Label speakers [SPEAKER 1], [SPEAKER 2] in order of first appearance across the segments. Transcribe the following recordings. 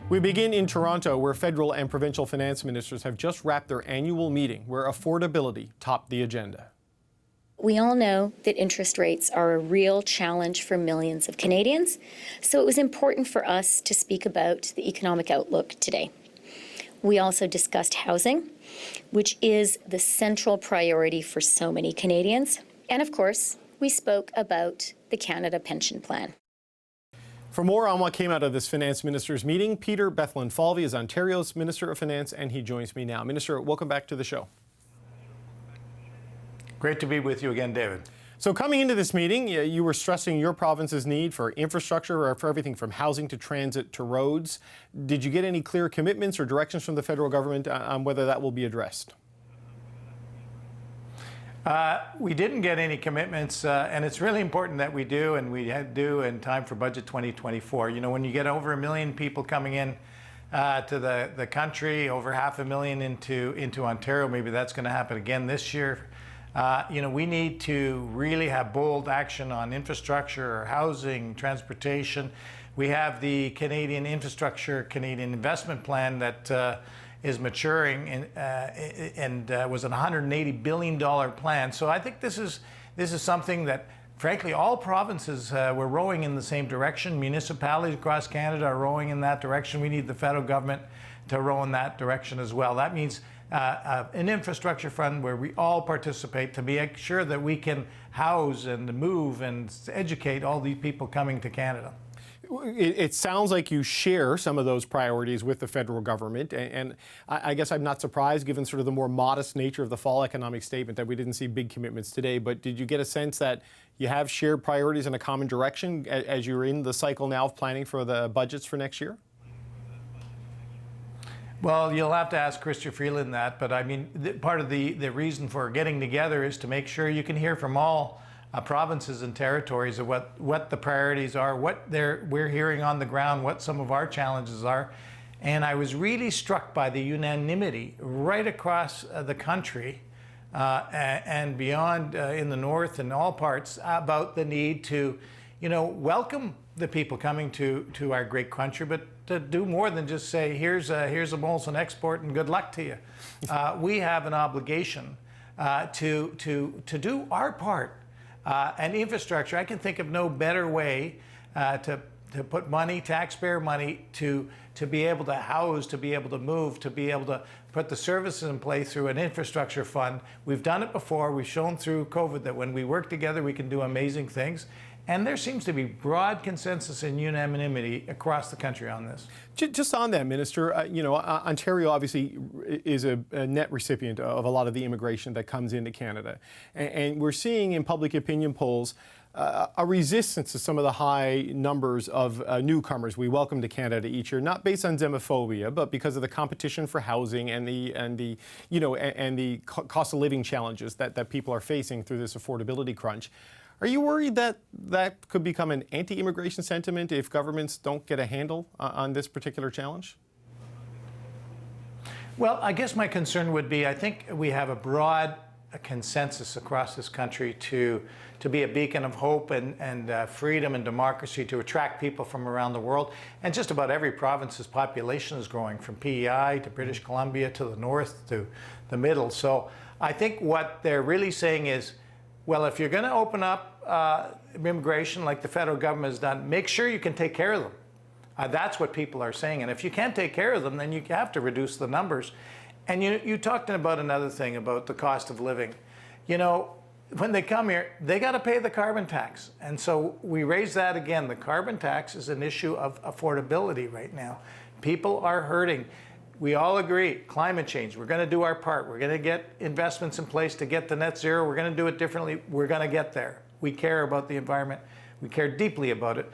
[SPEAKER 1] We begin in Toronto, where federal and provincial finance ministers have just wrapped their annual meeting, where affordability topped the agenda.
[SPEAKER 2] We all know that interest rates are a real challenge for millions of Canadians, so it was important for us to speak about the economic outlook today. We also discussed housing, which is the central priority for so many Canadians. And of course, we spoke about the Canada Pension Plan.
[SPEAKER 1] For more on what came out of this finance ministers' meeting, Peter Bethlenfalvy is Ontario's Minister of Finance, and he joins me now. Minister, welcome back to the show.
[SPEAKER 3] Great to be with you again, David.
[SPEAKER 1] So coming into this meeting, you were stressing your province's need for infrastructure, or for everything from housing to transit to roads. Did you get any clear commitments or directions from the federal government on whether that will be addressed?
[SPEAKER 3] We didn't get any commitments, and it's really important that we do, and we do in time for Budget 2024. You know, when you get over 1 million people coming in to the country, over 500,000 into Ontario, maybe that's going to happen again this year. You know, we need to really have bold action on infrastructure, housing, transportation. We have the Canadian Infrastructure, Canadian Investment Plan that is maturing and was a $180 billion plan. So I think this is something that, frankly, all provinces were rowing in the same direction. Municipalities across Canada are rowing in that direction. We need the federal government to row in that direction as well. That means an infrastructure fund where we all participate to make sure that we can house and move and educate all these people coming to Canada.
[SPEAKER 1] It sounds like you share some of those priorities with the federal government, and I guess I'm not surprised, given sort of the more modest nature of the fall economic statement, that we didn't see big commitments today. But did you get a sense that you have shared priorities in a common direction as you're in the cycle now of planning for the budgets for next year?
[SPEAKER 3] Well, you'll have to ask Chrystia Freeland that, but I mean, part of the reason for getting together is to make sure you can hear from all provinces and territories of what the priorities are, what we're hearing on the ground, what some of our challenges are. And I was really struck by the unanimity right across the country and beyond in the north and all parts about the need to, you know, welcome the people coming to our great country, but to do more than just say, here's a Molson export and good luck to you. We have an obligation to do our part. And infrastructure, I can think of no better way to put money, taxpayer money, to be able to house, to be able to move, to be able to put the services in place through an infrastructure fund. We've done it before. We've shown through COVID that when we work together, we can do amazing things. And there seems to be broad consensus and unanimity across the country on this.
[SPEAKER 1] Just on that, Minister, you know, Ontario obviously is a net recipient of a lot of the immigration that comes into Canada. And we're seeing in public opinion polls a resistance to some of the high numbers of newcomers we welcome to Canada each year, not based on xenophobia, but because of the competition for housing and the cost of living challenges that people are facing through this affordability crunch. Are you worried that that could become an anti-immigration sentiment if governments don't get a handle on this particular challenge?
[SPEAKER 3] Well, I guess my concern would be, I think we have a broad consensus across this country to be a beacon of hope and freedom and democracy, to attract people from around the world. And just about every province's population is growing, from PEI to British Columbia to the north to the middle. So I think what they're really saying is, well, if you're going to open up immigration like the federal government has done, make sure you can take care of them. That's what people are saying. And if you can't take care of them, then you have to reduce the numbers. And you talked about another thing about the cost of living. You know, when they come here, they got to pay the carbon tax. And so we raise that again. The carbon tax is an issue of affordability right now. People are hurting. We all agree, climate change, we're going to do our part. We're going to get investments in place to get to net zero. We're going to do it differently. We're going to get there. We care about the environment. We care deeply about it.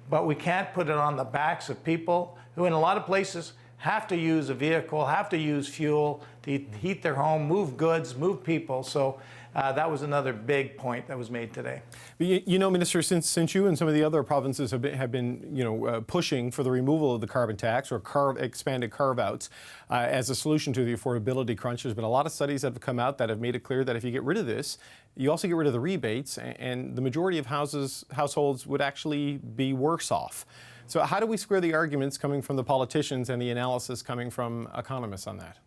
[SPEAKER 3] But we can't put it on the backs of people who, in a lot of places, have to use a vehicle, have to use fuel to heat their home, move goods, move people. So that was another big point that was made today.
[SPEAKER 1] You know, Minister, since you and some of the other provinces have been pushing for the removal of the carbon tax or expanded carve-outs as a solution to the affordability crunch, there's been a lot of studies that have come out that have made it clear that if you get rid of this, you also get rid of the rebates, and the majority of households would actually be worse off. So how do we square the arguments coming from the politicians and the analysis coming from economists on that?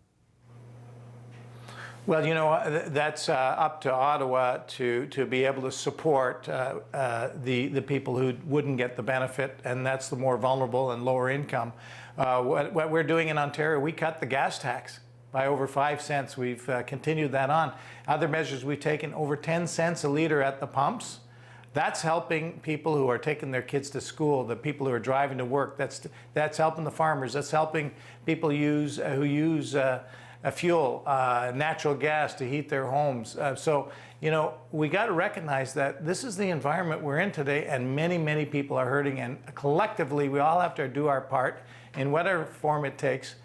[SPEAKER 3] Well, you know, that's up to Ottawa to be able to support the people who wouldn't get the benefit, and that's the more vulnerable and lower income. What we're doing in Ontario, we cut the gas tax by over 5 cents. We've continued that on. Other measures we've taken, over 10 cents a litre at the pumps. That's helping people who are taking their kids to school, the people who are driving to work. That's helping the farmers. That's helping people who use fuel, natural gas to heat their homes. So, you know, we got to recognize that this is the environment we're in today, and many, many people are hurting. And collectively, we all have to do our part in whatever form it takes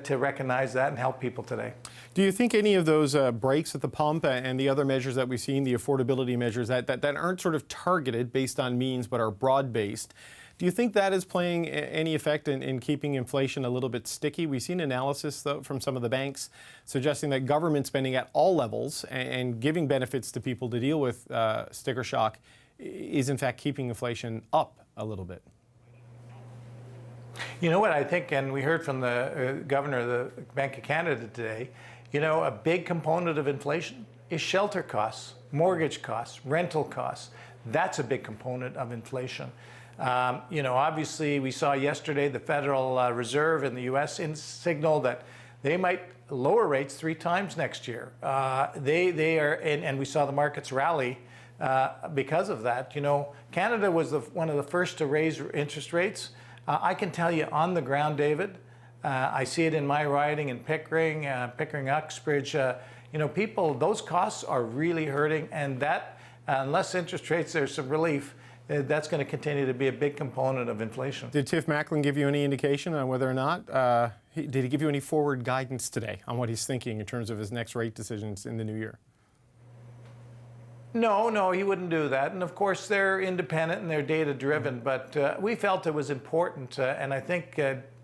[SPEAKER 3] to recognize that and help people today.
[SPEAKER 1] Do you think any of those breaks at the pump and the other measures that we've seen, the affordability measures that aren't sort of targeted based on means but are broad-based, do you think that is playing any effect in keeping inflation a little bit sticky? We've seen analysis, though, from some of the banks suggesting that government spending at all levels and giving benefits to people to deal with sticker shock is, in fact, keeping inflation up a little bit.
[SPEAKER 3] You know what I think, and we heard from the governor of the Bank of Canada today, you know, a big component of inflation is shelter costs, mortgage costs, rental costs. That's a big component of inflation. You know, obviously, we saw yesterday the Federal Reserve in the U.S. signal that they might lower rates 3 times next year. They are, and we saw the markets rally because of that. You know, Canada was one of the first to raise interest rates. I can tell you on the ground, David, I see it in my riding in Pickering, Uxbridge. You know, people, those costs are really hurting, and that, unless interest rates, there's some relief. That's going to continue to be a big component of inflation.
[SPEAKER 1] Did Tiff Macklin give you any indication on whether or not, did he give you any forward guidance today on what he's thinking in terms of his next rate decisions in the new year?
[SPEAKER 3] No, he wouldn't do that. And of course, they're independent and they're data-driven. But we felt it was important, and I think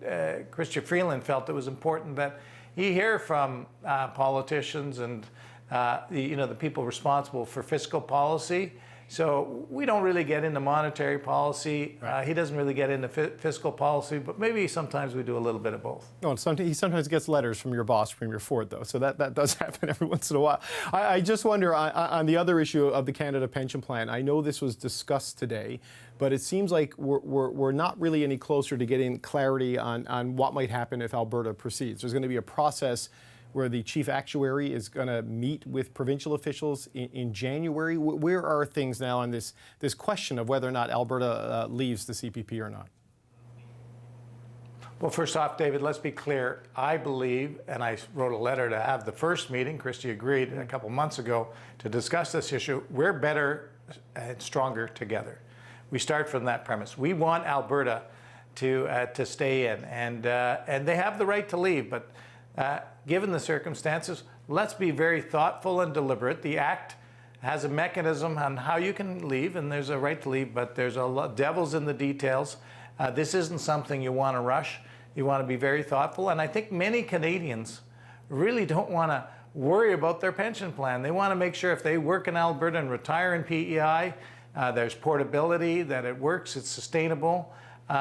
[SPEAKER 3] Chrystia Freeland felt it was important that he hear from politicians and the people responsible for fiscal policy. So we don't really get into monetary policy. Right. He doesn't really get into fiscal policy, but maybe sometimes we do a little bit of both.
[SPEAKER 1] No, he sometimes gets letters from your boss, Premier Ford, though. So that does happen every once in a while. I just wonder, on the other issue of the Canada Pension Plan, I know this was discussed today, but it seems like we're not really any closer to getting clarity on what might happen if Alberta proceeds. There's going to be a process where the chief actuary is going to meet with provincial officials in January. Where are things now on this question of whether or not Alberta leaves the CPP or not?
[SPEAKER 3] Well, first off, David, let's be clear. I believe, and I wrote a letter to have the first meeting, Chrystia agreed a couple months ago, to discuss this issue. We're better and stronger together. We start from that premise. We want Alberta to stay in, and they have the right to leave, but given the circumstances, let's be very thoughtful and deliberate. The Act has a mechanism on how you can leave, and there's a right to leave, but there's a lot devil's in the details. This isn't something you want to rush. You want to be very thoughtful, and I think many Canadians really don't want to worry about their pension plan. They want to make sure if they work in Alberta and retire in PEI, there's portability, that it works, it's sustainable.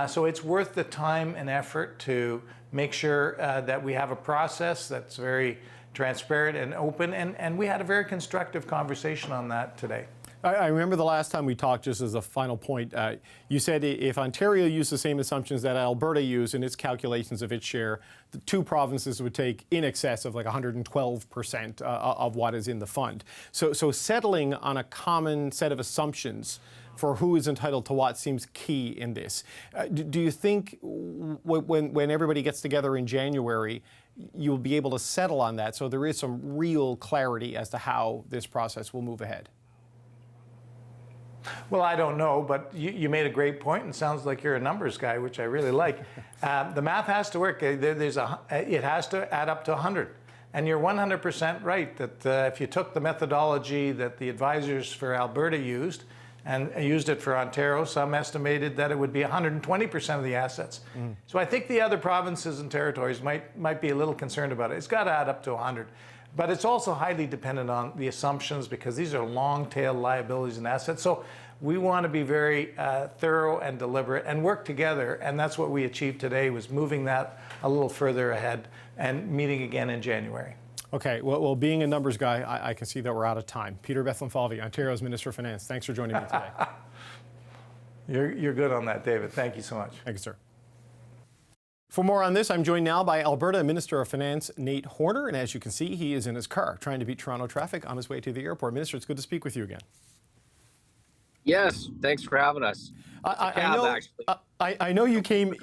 [SPEAKER 3] So it's worth the time and effort to make sure that we have a process that's very transparent and open, and we had a very constructive conversation on that today.
[SPEAKER 1] I remember the last time we talked, just as a final point, you said if Ontario used the same assumptions that Alberta used in its calculations of its share, the 2 provinces would take in excess of like 112% of what is in the fund. So settling on a common set of assumptions for who is entitled to what seems key in this. Do you think when everybody gets together in January, you'll be able to settle on that so there is some real clarity as to how this process will move ahead?
[SPEAKER 3] Well, I don't know, but you made a great point, and sounds like you're a numbers guy, which I really like. The math has to work. It has to add up to 100. And you're 100% right that if you took the methodology that the advisors for Alberta used and used it for Ontario, some estimated that it would be 120% of the assets. So I think the other provinces and territories might be a little concerned about it. It's got to add up to 100. But it's also highly dependent on the assumptions, because these are long-tail liabilities and assets. So We want to be very thorough and deliberate and work together. And that's what we achieved today, was moving that a little further ahead and meeting again in January.
[SPEAKER 1] Okay, well, being a numbers guy, I can see that we're out of time. Peter Bethlenfalvy, Ontario's Minister of Finance, thanks for joining me today.
[SPEAKER 3] You're good on that, David. Thank you so much.
[SPEAKER 1] Thank you, sir. For more on this, I'm joined now by Alberta Minister of Finance Nate Horner, and as you can see, he is in his car trying to beat Toronto traffic on his way to the airport. Minister, it's good to speak with you again.
[SPEAKER 4] Yes, thanks for having us.
[SPEAKER 1] I know you came.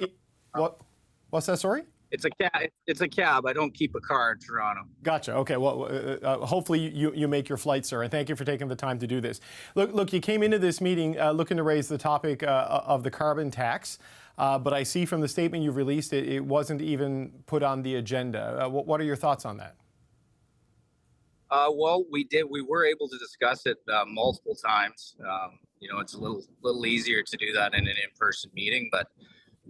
[SPEAKER 1] What's that? Sorry.
[SPEAKER 4] It's a cab. It's a cab. I don't keep a car in Toronto.
[SPEAKER 1] Gotcha. Okay. Well, hopefully you make your flight, sir, and thank you for taking the time to do this. Look, you came into this meeting looking to raise the topic of the carbon tax, but I see from the statement you've released it wasn't even put on the agenda. What are your thoughts on that?
[SPEAKER 4] Well, we were able to discuss it multiple times. It's a little easier to do that in an in-person meeting, but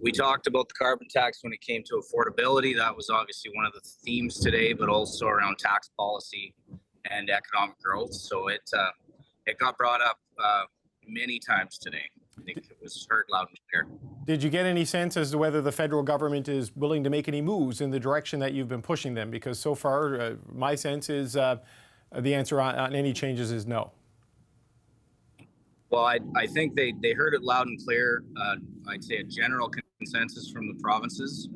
[SPEAKER 4] we talked about the carbon tax when it came to affordability. That was obviously one of the themes today, but also around tax policy and economic growth. So it got brought up many times today. I think it was heard loud and clear. Did
[SPEAKER 1] you get any sense as to whether the federal government is willing to make any moves in the direction that you've been pushing them? Because so far, my sense is the answer on any changes is no.
[SPEAKER 4] Well, I think they heard it loud and clear. I'd say a general consensus from the provinces.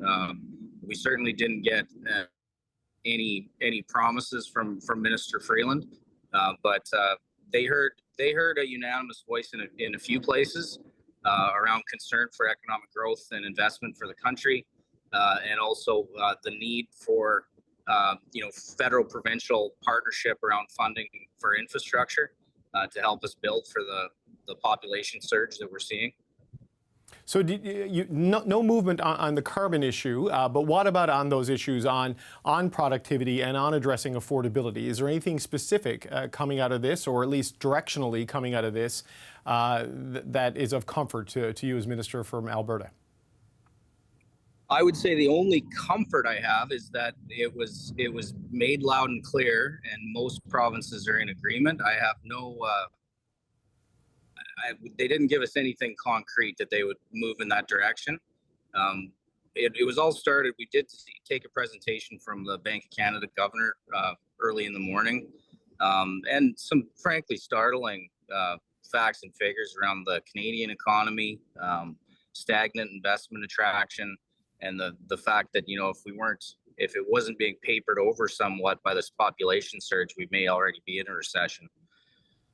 [SPEAKER 4] We certainly didn't get any promises from Minister Freeland, but they heard a unanimous voice in a few places around concern for economic growth and investment for the country, and also the need for federal provincial partnership around funding for infrastructure to help us build for the population surge that we're seeing.
[SPEAKER 1] So no movement on the carbon issue, but what about on those issues on productivity and on addressing affordability? Is there anything specific coming out of this, or at least directionally coming out of this, that is of comfort to you as Minister from Alberta?
[SPEAKER 4] I would say the only comfort I have is that it was made loud and clear, and most provinces are in agreement. I have no. They didn't give us anything concrete that they would move in that direction. It was all started. We did take a presentation from the Bank of Canada governor early in the morning, and some frankly startling facts and figures around the Canadian economy, stagnant investment attraction, and the fact that if it wasn't being papered over somewhat by this population surge, we may already be in a recession.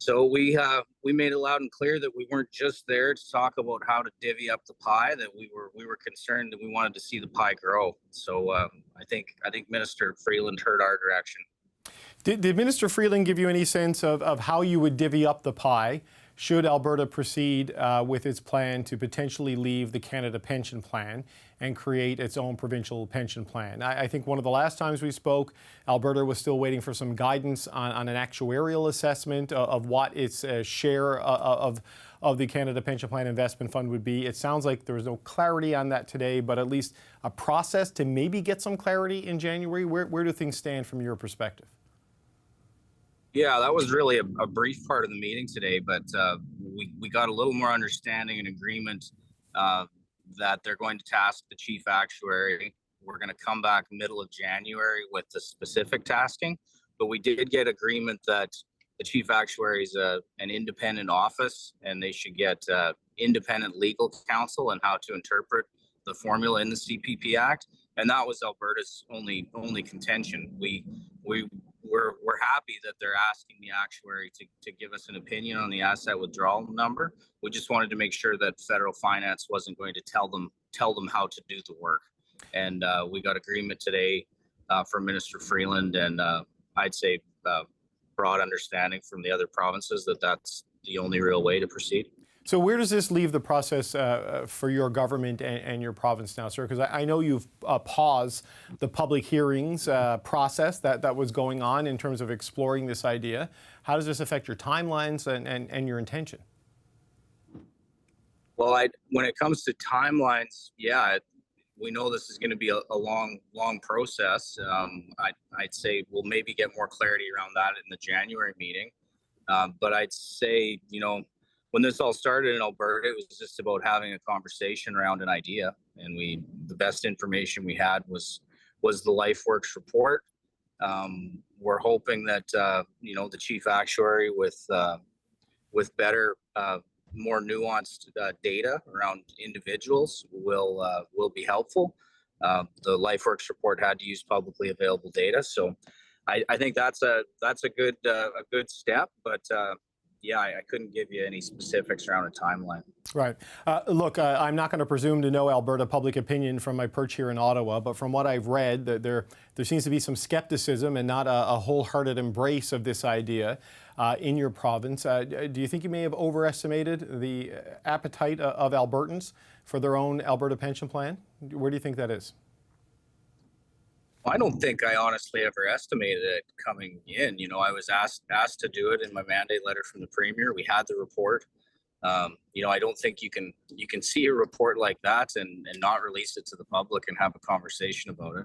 [SPEAKER 4] So we made it loud and clear that we weren't just there to talk about how to divvy up the pie, that we were concerned that we wanted to see the pie grow. So I think Minister Freeland heard our direction.
[SPEAKER 1] Did Minister Freeland give you any sense of how you would divvy up the pie should Alberta proceed with its plan to potentially leave the Canada Pension Plan and create its own provincial pension plan? I think one of the last times we spoke, Alberta was still waiting for some guidance on an actuarial assessment of what its share of the Canada Pension Plan Investment Fund would be. It sounds like there was no clarity on that today, but at least a process to maybe get some clarity in January. Where do things stand from your perspective?
[SPEAKER 4] Yeah, that was really a brief part of the meeting today, but we got a little more understanding and agreement that they're going to task the chief actuary. We're going to come back middle of January with the specific tasking, but we did get agreement that the chief actuary is an independent office, and they should get independent legal counsel on how to interpret the formula in the CPP Act, and that was Alberta's only contention. We're happy that they're asking the actuary to give us an opinion on the asset withdrawal number. We just wanted to make sure that federal finance wasn't going to tell them how to do the work. And we got agreement today from Minister Freeland, and I'd say broad understanding from the other provinces that that's the only real way to proceed.
[SPEAKER 1] So where does this leave the process for your government and your province now, sir? Because I know you've paused the public hearings process that was going on in terms of exploring this idea. How does this affect your timelines and your intention?
[SPEAKER 4] Well, when it comes to timelines, yeah, we know this is going to be a long process. I'd say we'll maybe get more clarity around that in the January meeting. But I'd say, when this all started in Alberta, it was just about having a conversation around an idea, and the best information we had was the LifeWorks report. We're hoping that the chief actuary with better, more nuanced data around individuals will be helpful. The LifeWorks report had to use publicly available data, so I think that's a good step. But yeah, I couldn't give you any specifics around a timeline.
[SPEAKER 1] Right. Look, I'm not going to presume to know Alberta public opinion from my perch here in Ottawa, but from what I've read, that there seems to be some skepticism and not a wholehearted embrace of this idea in your province. Do you think you may have overestimated the appetite of Albertans for their own Alberta pension plan? Where do you think that is?
[SPEAKER 4] I don't think I honestly ever estimated it coming in. I was asked to do it in my mandate letter from the Premier. We had the report. I don't think you can see a report like that and not release it to the public and have a conversation about it.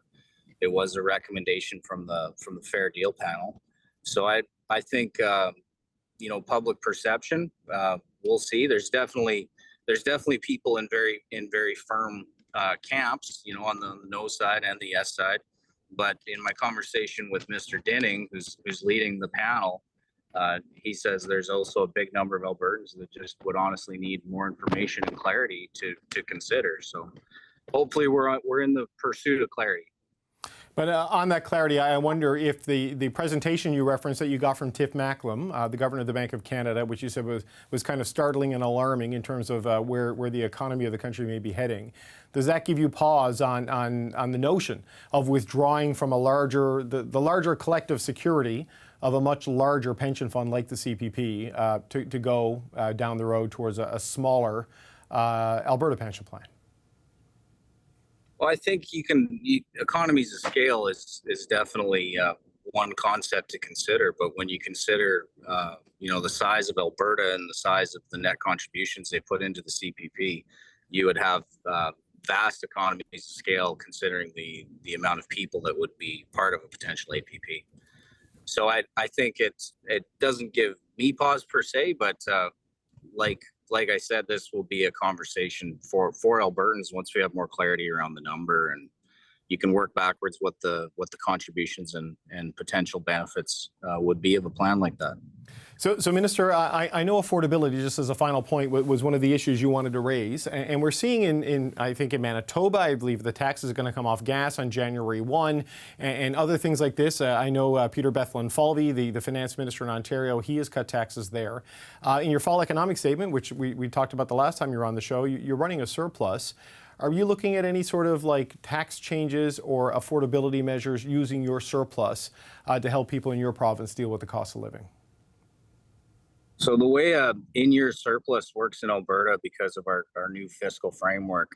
[SPEAKER 4] It was a recommendation from the Fair Deal panel. So I think public perception. We'll see. There's definitely people in very firm camps. On the no side and the yes side. But in my conversation with Mr. Dinning, who's leading the panel, he says there's also a big number of Albertans that just would honestly need more information and clarity to consider. So hopefully we're in the pursuit of clarity.
[SPEAKER 1] But on that clarity, I wonder if the presentation you referenced that you got from Tiff Macklem, the governor of the Bank of Canada, which you said was kind of startling and alarming in terms of where the economy of the country may be heading. Does that give you pause on the notion of withdrawing from the larger collective security of a much larger pension fund like the CPP to go down the road towards a smaller Alberta pension plan?
[SPEAKER 4] Well, I think economies of scale is definitely one concept to consider. But when you consider, the size of Alberta and the size of the net contributions they put into the CPP, you would have vast economies of scale considering the amount of people that would be part of a potential APP. So I think it doesn't give me pause per se, but like I said, this will be a conversation for Albertans once we have more clarity around the number, and you can work backwards what the contributions and potential benefits would be of a plan like that.
[SPEAKER 1] So Minister, I know affordability, just as a final point, was one of the issues you wanted to raise. And we're seeing in Manitoba, I believe the tax is going to come off gas on January 1 and other things like this. I know Peter Bethlenfalvy, the Finance Minister in Ontario, he has cut taxes there. In your fall economic statement, which we talked about the last time you were on the show, you're running a surplus. Are you looking at any sort of tax changes or affordability measures using your surplus to help people in your province deal with the cost of living?
[SPEAKER 4] So the way in-year surplus works in Alberta, because of our new fiscal framework,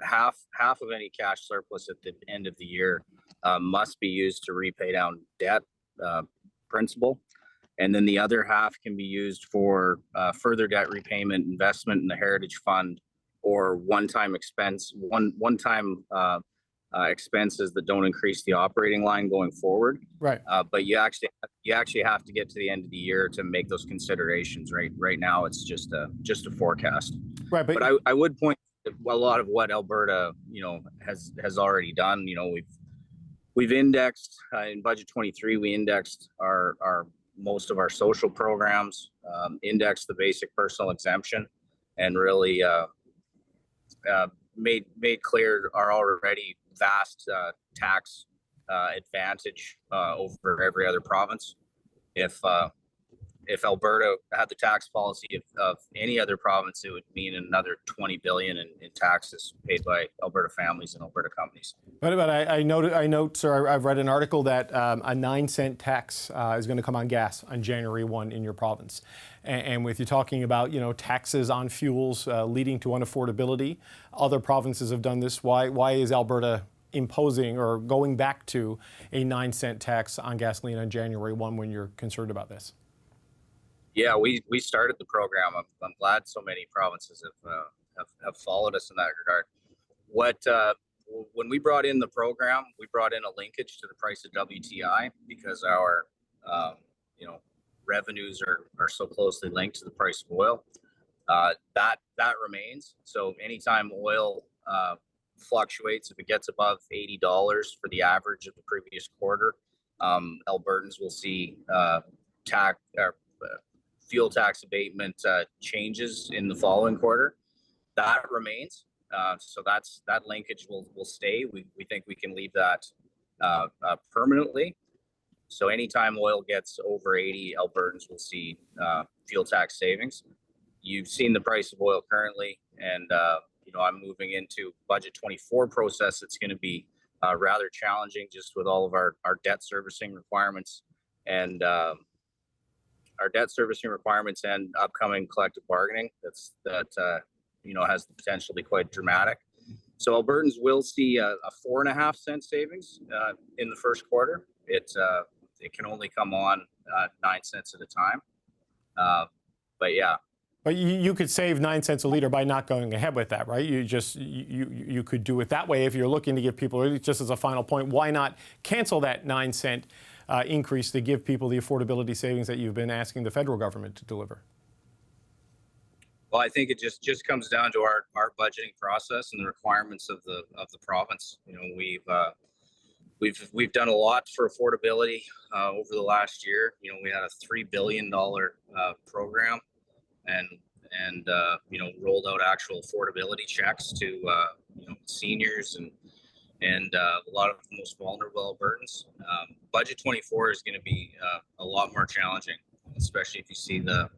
[SPEAKER 4] half of any cash surplus at the end of the year must be used to repay down debt principal. And then the other half can be used for further debt repayment, investment in the Heritage Fund, or one-time expenses that don't increase the operating line going forward.
[SPEAKER 1] Right.
[SPEAKER 4] But you actually have to get to the end of the year to make those considerations. Right now, it's just a forecast.
[SPEAKER 1] Right.
[SPEAKER 4] But I would point to a lot of what Alberta, has already done. We've indexed in budget 23. We indexed our most of our social programs, indexed the basic personal exemption, and really made clear our already vast tax advantage over every other province. If Alberta had the tax policy of any other province, it would mean another $20 billion in taxes paid by Alberta families and Alberta companies.
[SPEAKER 1] But I note, sir, I've read an article that a 9-cent tax is going to come on gas on January 1 in your province. And with you talking about, taxes on fuels leading to unaffordability, other provinces have done this. Why is Alberta imposing or going back to a 9-cent tax on gasoline on January 1 when you're concerned about this?
[SPEAKER 4] Yeah, we started the program. I'm glad so many provinces have followed us in that regard. When we brought in the program, we brought in a linkage to the price of WTI because our revenues are so closely linked to the price of oil. That remains. So anytime oil fluctuates, if it gets above $80 for the average of the previous quarter, Albertans will see fuel tax abatement changes in the following quarter. That remains. So that linkage will stay. We think we can leave that permanently. So anytime oil gets over 80, Albertans will see fuel tax savings. You've seen the price of oil currently, and I'm moving into budget 24 process. It's going to be rather challenging just with all of our debt servicing requirements and upcoming collective bargaining. That has the potential to be quite dramatic. So Albertans will see a 4.5 cent savings in the first quarter. It can only come on 9 cents at a time. But yeah.
[SPEAKER 1] But you could save 9 cents a liter by not going ahead with that, right? You could do it that way if you're looking to give people, just as a final point, why not cancel that 9 cent increase to give people the affordability savings that you've been asking the federal government to deliver?
[SPEAKER 4] Well, I think it just comes down to our budgeting process and the requirements of the province. We've done a lot for affordability over the last year. We had a $3 billion program and rolled out actual affordability checks to seniors and a lot of the most vulnerable Albertans. Budget 24 is going to be a lot more challenging, especially if you see the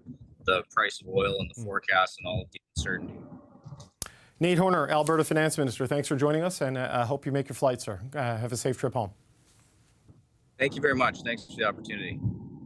[SPEAKER 4] price of oil and the forecast and all of the uncertainty.
[SPEAKER 1] Nate Horner, Alberta Finance Minister, thanks for joining us, and I hope you make your flight, sir. Have a safe trip home.
[SPEAKER 4] Thank you very much. Thanks for the opportunity.